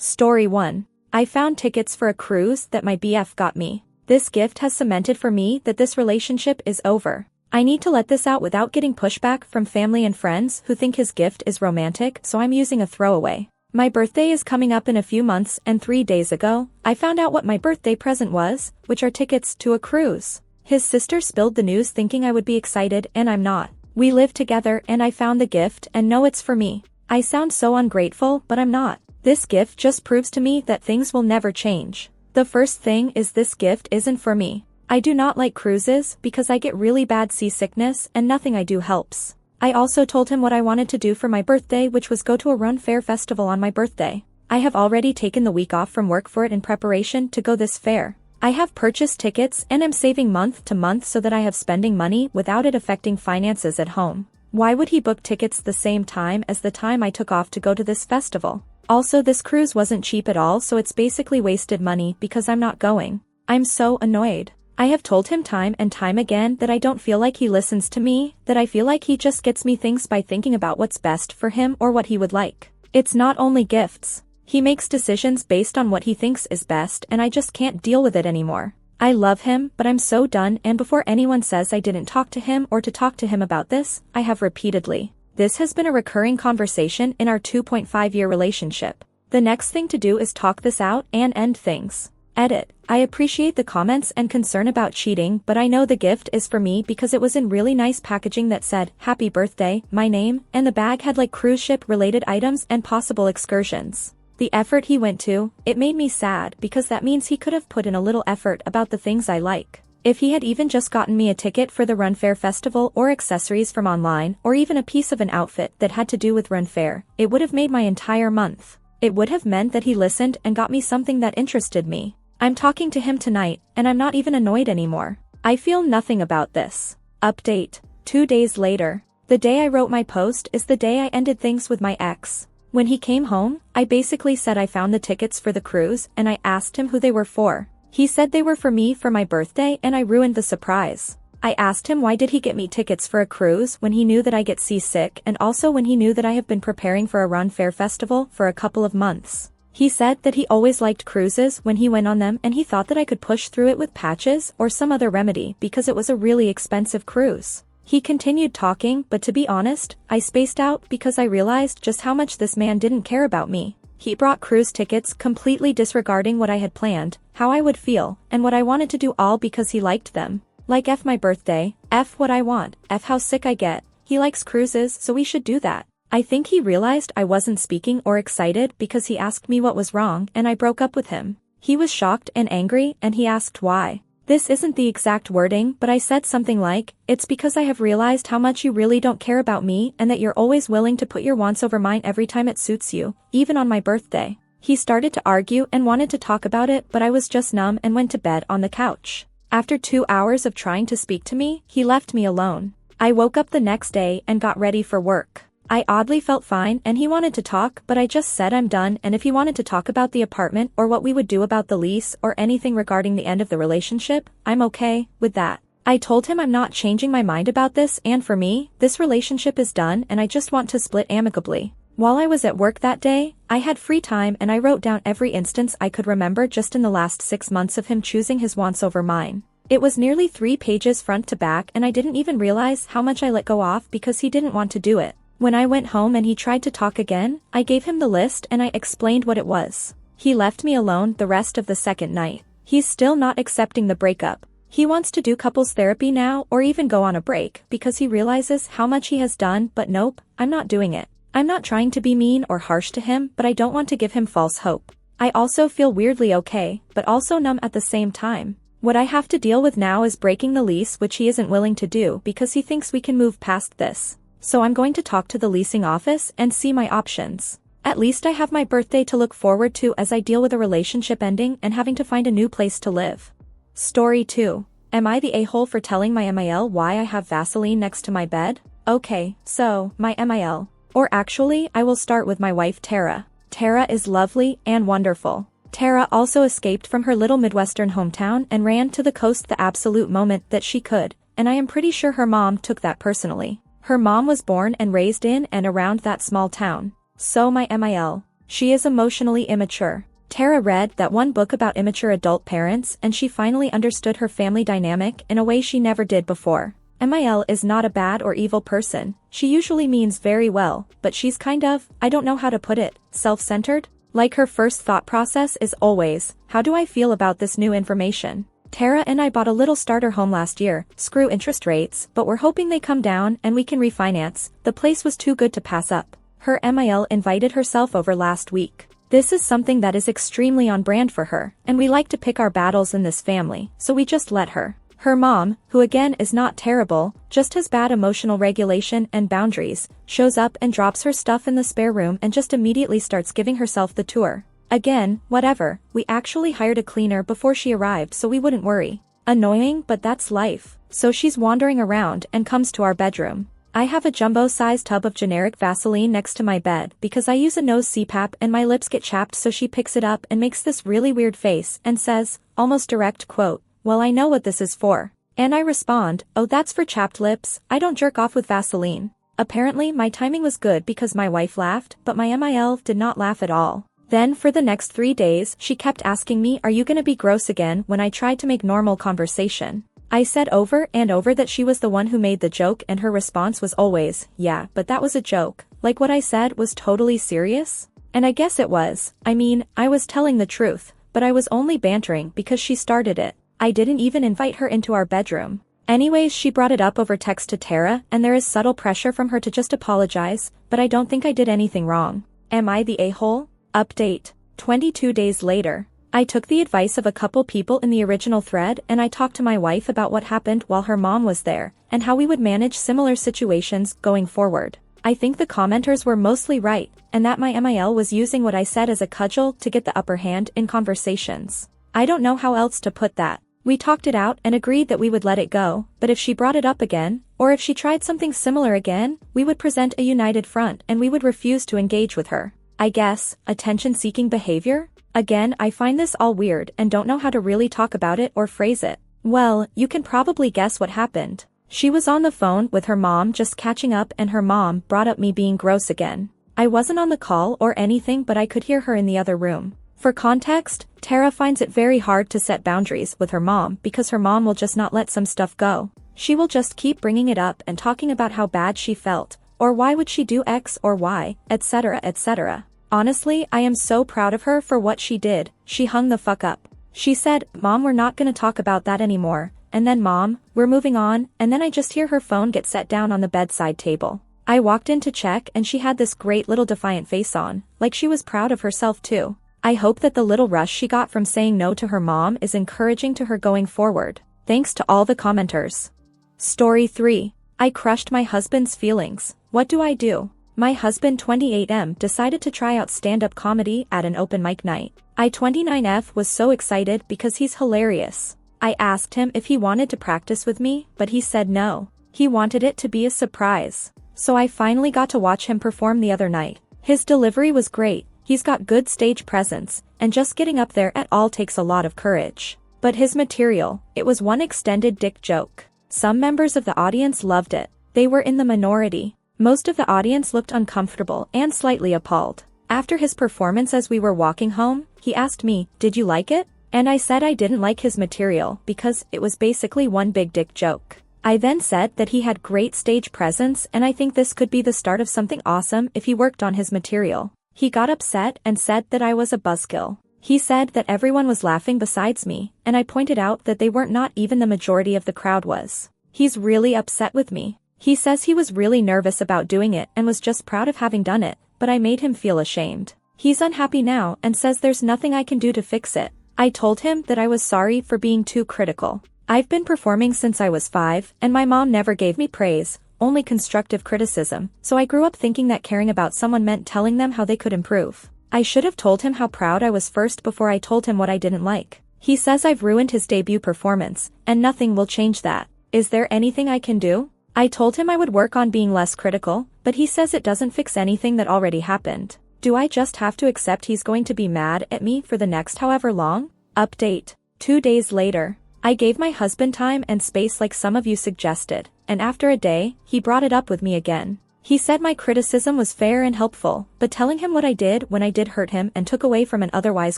Story 1. I found tickets for a cruise that my BF got me. This gift has cemented for me that this relationship is over. I need to let this out without getting pushback from family and friends who think his gift is romantic, so I'm using a throwaway. My birthday is coming up in a few months, and 3 days ago, I found out what my birthday present was, which are tickets to a cruise. His sister spilled the news thinking I would be excited, and I'm not. We live together and I found the gift and know it's for me. I sound so ungrateful, but I'm not. This gift just proves to me that things will never change. The first thing is this gift isn't for me. I do not like cruises because I get really bad seasickness and nothing I do helps. I also told him what I wanted to do for my birthday, which was go to a Run Fair festival on my birthday. I have already taken the week off from work for it in preparation to go this fair. I have purchased tickets and am saving month to month so that I have spending money without it affecting finances at home. Why would he book tickets the same time as the time I took off to go to this festival? Also, this cruise wasn't cheap at all, so it's basically wasted money because I'm not going. I'm so annoyed. I have told him time and time again that I don't feel like he listens to me, that I feel like he just gets me things by thinking about what's best for him or what he would like. It's not only gifts. He makes decisions based on what he thinks is best, and I just can't deal with it anymore. I love him, but I'm so done, and before anyone says I didn't talk to him or to talk to him about this, I have repeatedly. This has been a recurring conversation in our 2.5-year relationship. The next thing to do is talk this out and end things. Edit. I appreciate the comments and concern about cheating, but I know the gift is for me because it was in really nice packaging that said, "Happy birthday, my name," and the bag had like cruise ship related items and possible excursions. The effort he went to, it made me sad because that means he could have put in a little effort about the things I like. If he had even just gotten me a ticket for the Run Fair festival or accessories from online, or even a piece of an outfit that had to do with Run Fair, it would have made my entire month. It would have meant that he listened and got me something that interested me. I'm talking to him tonight, and I'm not even annoyed anymore. I feel nothing about this. Update. 2 days later. The day I wrote my post is the day I ended things with my ex. When he came home, I basically said I found the tickets for the cruise, and I asked him who they were for. He said they were for me for my birthday, and I ruined the surprise. I asked him why did he get me tickets for a cruise when he knew that I get seasick, and also when he knew that I have been preparing for a Run Fair festival for a couple of months. He said that he always liked cruises when he went on them, and he thought that I could push through it with patches or some other remedy because it was a really expensive cruise. He continued talking, but to be honest, I spaced out because I realized just how much this man didn't care about me. He brought cruise tickets completely disregarding what I had planned, how I would feel, and what I wanted to do, all because he liked them. Like F my birthday, F what I want, F how sick I get. He likes cruises, so we should do that. I think he realized I wasn't speaking or excited because he asked me what was wrong, and I broke up with him. He was shocked and angry, and he asked why. This isn't the exact wording, but I said something like, "It's because I have realized how much you really don't care about me and that you're always willing to put your wants over mine every time it suits you, even on my birthday." He started to argue and wanted to talk about it, but I was just numb and went to bed on the couch. After 2 hours of trying to speak to me, he left me alone. I woke up the next day and got ready for work. I oddly felt fine and he wanted to talk, but I just said I'm done, and if he wanted to talk about the apartment or what we would do about the lease or anything regarding the end of the relationship, I'm okay with that. I told him I'm not changing my mind about this, and for me, this relationship is done and I just want to split amicably. While I was at work that day, I had free time and I wrote down every instance I could remember just in the last 6 months of him choosing his wants over mine. It was nearly 3 pages front to back, and I didn't even realize how much I let go off because he didn't want to do it. When I went home and he tried to talk again, I gave him the list and I explained what it was. He left me alone the rest of the second night. He's still not accepting the breakup. He wants to do couples therapy now or even go on a break because he realizes how much he has done, but nope, I'm not doing it. I'm not trying to be mean or harsh to him, but I don't want to give him false hope. I also feel weirdly okay, but also numb at the same time. What I have to deal with now is breaking the lease, which he isn't willing to do because he thinks we can move past this. So I'm going to talk to the leasing office and see my options. At least I have my birthday to look forward to as I deal with a relationship ending and having to find a new place to live. Story 2. Am I the a-hole for telling my MIL why I have Vaseline next to my bed? Okay, so, my MIL. Or actually, I will start with my wife Tara. Tara is lovely and wonderful. Tara also escaped from her little Midwestern hometown and ran to the coast the absolute moment that she could, and I am pretty sure her mom took that personally. Her mom was born and raised in and around that small town. So my MIL. She is emotionally immature. Tara read that one book about immature adult parents and she finally understood her family dynamic in a way she never did before. Mil is not a bad or evil person, she usually means very well, but she's kind of, I don't know how to put it, self-centered? Like her first thought process is always, how do I feel about this new information? Tara and I bought a little starter home last year, screw interest rates, but we're hoping they come down and we can refinance, the place was too good to pass up. Her Mil invited herself over last week. This is something that is extremely on brand for her, and we like to pick our battles in this family, so we just let her. Her mom, who again is not terrible, just has bad emotional regulation and boundaries, shows up and drops her stuff in the spare room and just immediately starts giving herself the tour. Again, whatever, we actually hired a cleaner before she arrived so we wouldn't worry. Annoying, but that's life. So she's wandering around and comes to our bedroom. I have a jumbo-sized tub of generic Vaseline next to my bed because I use a nose CPAP and my lips get chapped, so she picks it up and makes this really weird face and says, almost direct quote, "Well, I know what this is for." And I respond, "Oh, that's for chapped lips, I don't jerk off with Vaseline." Apparently my timing was good because my wife laughed, but my Mil did not laugh at all. Then for the next 3 days she kept asking me, "Are you gonna be gross again?" when I tried to make normal conversation. I said over and over that she was the one who made the joke and her response was always, "Yeah, but that was a joke." Like what I said was totally serious? And I guess it was. I mean, I was telling the truth, but I was only bantering because she started it. I didn't even invite her into our bedroom. Anyways, she brought it up over text to Tara and there is subtle pressure from her to just apologize, but I don't think I did anything wrong. Am I the a-hole? Update. 22 days later. I took the advice of a couple people in the original thread and I talked to my wife about what happened while her mom was there, and how we would manage similar situations going forward. I think the commenters were mostly right, and that my Mil was using what I said as a cudgel to get the upper hand in conversations. I don't know how else to put that. We talked it out and agreed that we would let it go, but if she brought it up again, or if she tried something similar again, we would present a united front and we would refuse to engage with her. I guess, attention-seeking behavior? Again, I find this all weird and don't know how to really talk about it or phrase it. Well, you can probably guess what happened. She was on the phone with her mom just catching up and her mom brought up me being gross again. I wasn't on the call or anything, but I could hear her in the other room. For context, Tara finds it very hard to set boundaries with her mom because her mom will just not let some stuff go. She will just keep bringing it up and talking about how bad she felt, or why would she do X or Y, etc., etc. Honestly, I am so proud of her for what she did. She hung the fuck up. She said, "Mom, we're not gonna talk about that anymore," and then "Mom, we're moving on," and then I just hear her phone get set down on the bedside table. I walked in to check and she had this great little defiant face on, like she was proud of herself too. I hope that the little rush she got from saying no to her mom is encouraging to her going forward. Thanks to all the commenters. Story 3. I crushed my husband's feelings. What do I do? My husband 28M decided to try out stand-up comedy at an open mic night. I 29F was so excited because he's hilarious. I asked him if he wanted to practice with me, but he said no. He wanted it to be a surprise. So I finally got to watch him perform the other night. His delivery was great, he's got good stage presence, and just getting up there at all takes a lot of courage. But his material, it was one extended dick joke. Some members of the audience loved it. They were in the minority. Most of the audience looked uncomfortable and slightly appalled. After his performance as we were walking home, he asked me, "Did you like it?" And I said I didn't like his material because it was basically one big dick joke. I then said that he had great stage presence and I think this could be the start of something awesome if he worked on his material. He got upset and said that I was a buzzkill. He said that everyone was laughing besides me, and I pointed out that they weren't, not even the majority of the crowd was. He's really upset with me. He says he was really nervous about doing it and was just proud of having done it, but I made him feel ashamed. He's unhappy now and says there's nothing I can do to fix it. I told him that I was sorry for being too critical. I've been performing since I was 5, and my mom never gave me praise, only constructive criticism, so I grew up thinking that caring about someone meant telling them how they could improve. I should have told him how proud I was first before I told him what I didn't like. He says I've ruined his debut performance, and nothing will change that. Is there anything I can do? I told him I would work on being less critical, but he says it doesn't fix anything that already happened. Do I just have to accept he's going to be mad at me for the next however long? Update. 2 days later. I gave my husband time and space like some of you suggested, and after a day, he brought it up with me again. He said my criticism was fair and helpful, but telling him what I did when I did hurt him and took away from an otherwise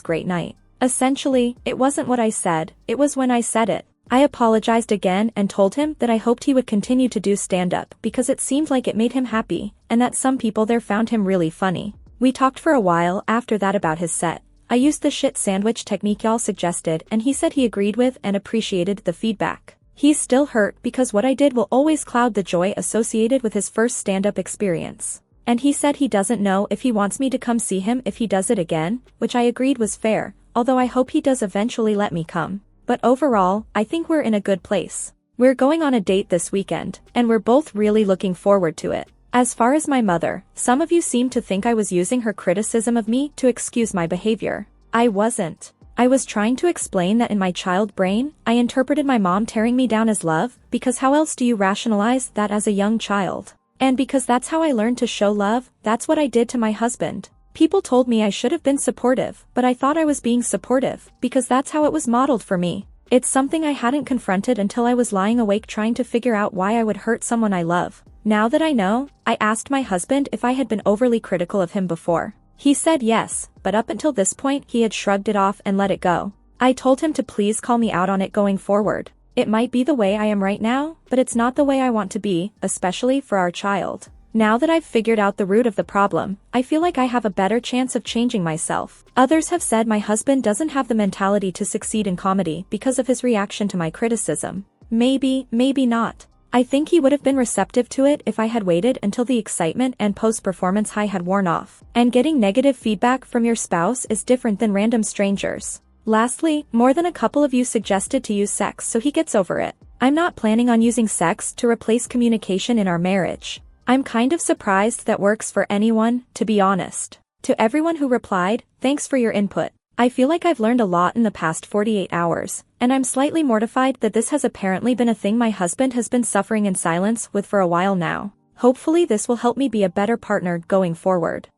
great night. Essentially, it wasn't what I said, it was when I said it. I apologized again and told him that I hoped he would continue to do stand-up because it seemed like it made him happy, and that some people there found him really funny. We talked for a while after that about his set. I used the shit sandwich technique y'all suggested and he said he agreed with and appreciated the feedback. He's still hurt because what I did will always cloud the joy associated with his first stand-up experience. And he said he doesn't know if he wants me to come see him if he does it again, which I agreed was fair, although I hope he does eventually let me come. But overall, I think we're in a good place. We're going on a date this weekend, and we're both really looking forward to it. As far as my mother, some of you seem to think I was using her criticism of me to excuse my behavior. I wasn't. I was trying to explain that in my child brain, I interpreted my mom tearing me down as love, because how else do you rationalize that as a young child? And because that's how I learned to show love, that's what I did to my husband. People told me I should have been supportive, but I thought I was being supportive, because that's how it was modeled for me. It's something I hadn't confronted until I was lying awake trying to figure out why I would hurt someone I love. Now that I know, I asked my husband if I had been overly critical of him before. He said yes, but up until this point he had shrugged it off and let it go. I told him to please call me out on it going forward. It might be the way I am right now, but it's not the way I want to be, especially for our child. Now that I've figured out the root of the problem, I feel like I have a better chance of changing myself. Others have said my husband doesn't have the mentality to succeed in comedy because of his reaction to my criticism. Maybe, maybe not. I think he would have been receptive to it if I had waited until the excitement and post-performance high had worn off. And getting negative feedback from your spouse is different than random strangers. Lastly, more than a couple of you suggested to use sex so he gets over it. I'm not planning on using sex to replace communication in our marriage. I'm kind of surprised that works for anyone, to be honest. To everyone who replied, thanks for your input. I feel like I've learned a lot in the past 48 hours, and I'm slightly mortified that this has apparently been a thing my husband has been suffering in silence with for a while now. Hopefully this will help me be a better partner going forward.